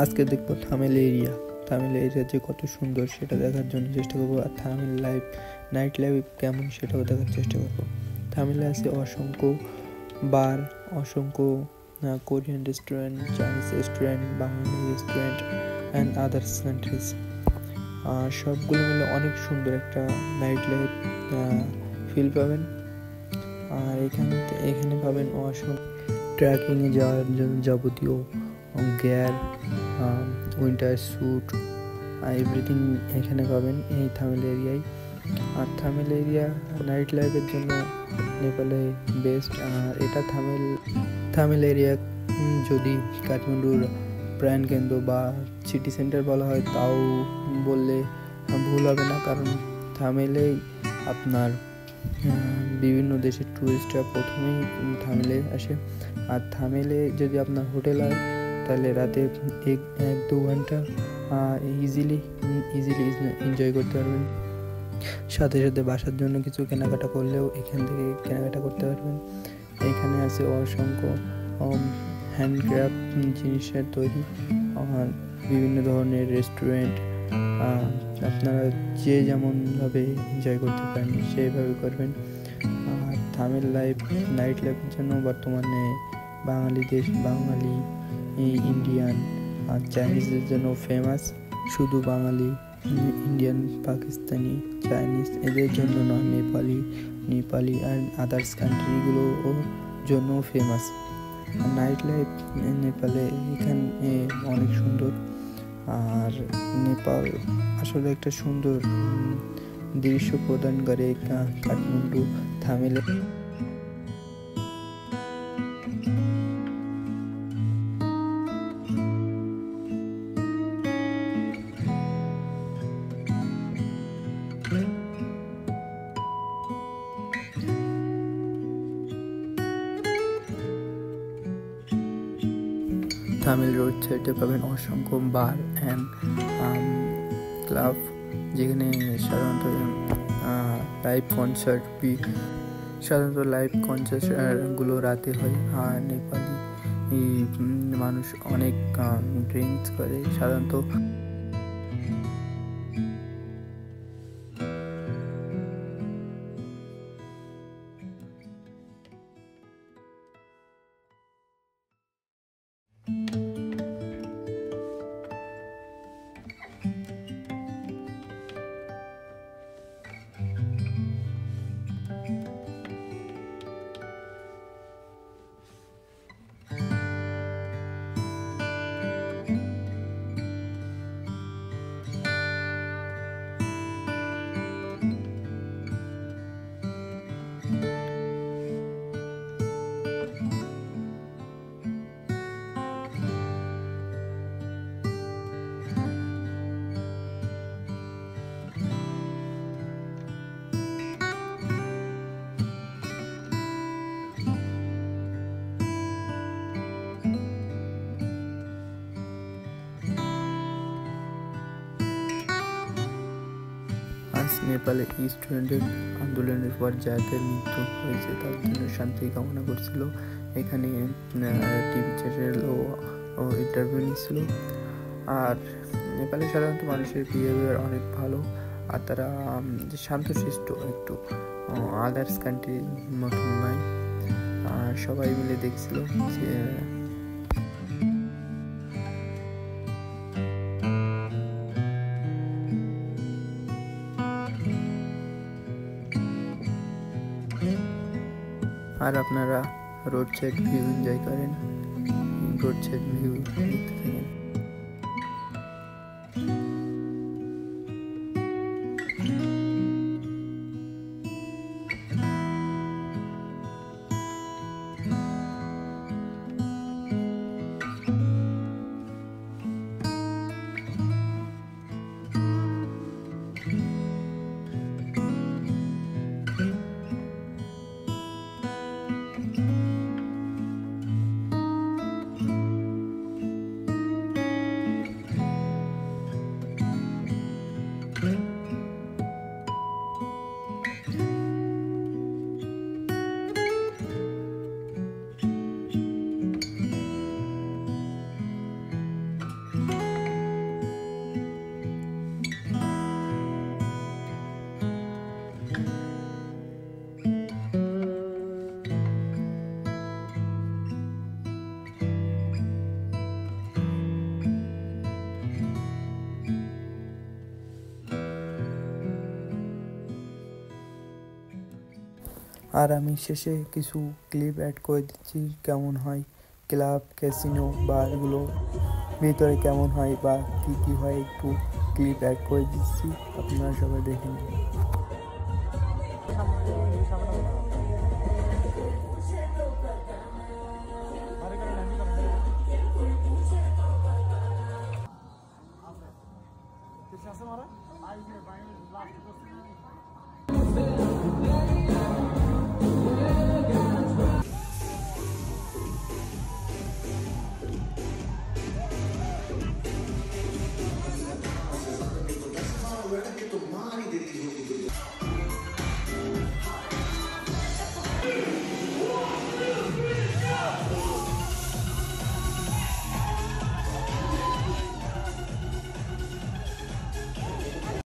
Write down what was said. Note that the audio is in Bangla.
আজকে দেখবো থামেল এরিয়া। থামেল এরিয়া যে কত সুন্দর সেটা দেখার জন্য চেষ্টা করবো, আর থামেল লাইফ, নাইট লাইফ কেমন সেটাও দেখার চেষ্টা করবো। থামেলে আছে অসংখ্য বার, অসংখ্য Korean restaurant, Chinese restaurant, Bengali restaurant and others countries. সবগুলো মিলে অনেক সুন্দর একটা নাইট লাইফ ফিল পাবেন। আর এখানে পাবেন অসংখ্য ট্রেকিংয়ে যাওয়ার জন্য যাবতীয় গিয়ার, উইন্টার স্যুট, এভরিথিং এখানে পাবেন এই থামেল এরিয়ায়। আর থামেল এরিয়া নাইট লাইফের জন্য নেপালে বেস্ট। আর এটা থামেল এরিয়া যদি কাঠমান্ডুর প্রাণকেন্দ্র বা সিটি সেন্টার বলা হয় তাও বললে ভুল হবে না, কারণ থামেলেই আপনার বিভিন্ন দেশের ট্যুরিস্টরা প্রথমেই থামেলে আসে। আর থামেলে যদি আপনার হোটেল হয় তাহলে রাতে 1-2 ঘন্টা ইজিলি এনজয় করতে পারবেন। সাথে সাথে বাসার জন্য কিছু কেনাকাটা করলেও এখান থেকে কেনাকাটা করতে পারবেন। এখানে আছে অসংখ্য হ্যান্ডক্রাফট জিনিসের তৈরি বিভিন্ন ধরনের রেস্টুরেন্ট। আপনারা যে যেমনভাবে এনজয় করতে পারেন সেইভাবে করবেন। আর থামেল লাইফ নাইট লাইফের জন্য বর্তমানে বাঙালি, ইন্ডিয়ান আর চাইনিজের জন্য ফেমাস। শুধু বাঙালি, ইন্ডিয়ান, পাকিস্তানি, চাইনিজ এদের জন্য নয়, নেপালি আর আদার্স কান্ট্রিগুলোর জন্য ফেমাস। নাইট লাইফ নেপালে এখানে অনেক সুন্দর। আর নেপাল আসলে একটা সুন্দর দৃশ্য প্রদান করে কাঠমান্ডু থামেলে। থামেল রোড সাইডে পাবেন অসংখ্য বার অ্যান্ড ক্লাব, যেখানে সাধারণত লাইভ কনসার্টগুলো রাতে হয়। আর নেপালি মানুষ অনেক ড্রিঙ্কস করে সাধারণত। নেপালে স্টুডেন্টের আন্দোলনের পর যাদের মৃত্যু হয়েছে তাদের জন্য শান্তি কামনা করছিল। এখানে টিভি চ্যানেলও ইন্টারভিউ নিচ্ছিল। আর নেপালে সাধারণত মানুষের বিহেভিয়ার অনেক ভালো, আর তারা শান্তশিষ্ট, একটু আদার্স কান্ট্রির মতন নয়। আর সবাই মিলে দেখছিল যে আর আপনারা রোড সাইড ভিউ এনজয় করেন, রোড সাইড ভিউ দেখতে থাকেন। আর আমি শেষে কিছু ক্লিপ অ্যাড করে দিচ্ছি কেমন হয়, ক্লাব ক্যাসিনো বারগুলো ভিতরে কেমন হয় বা কী কী হয় একটু ক্লিপ অ্যাড করে দিচ্ছি, আপনারা সবাই দেখে নিন।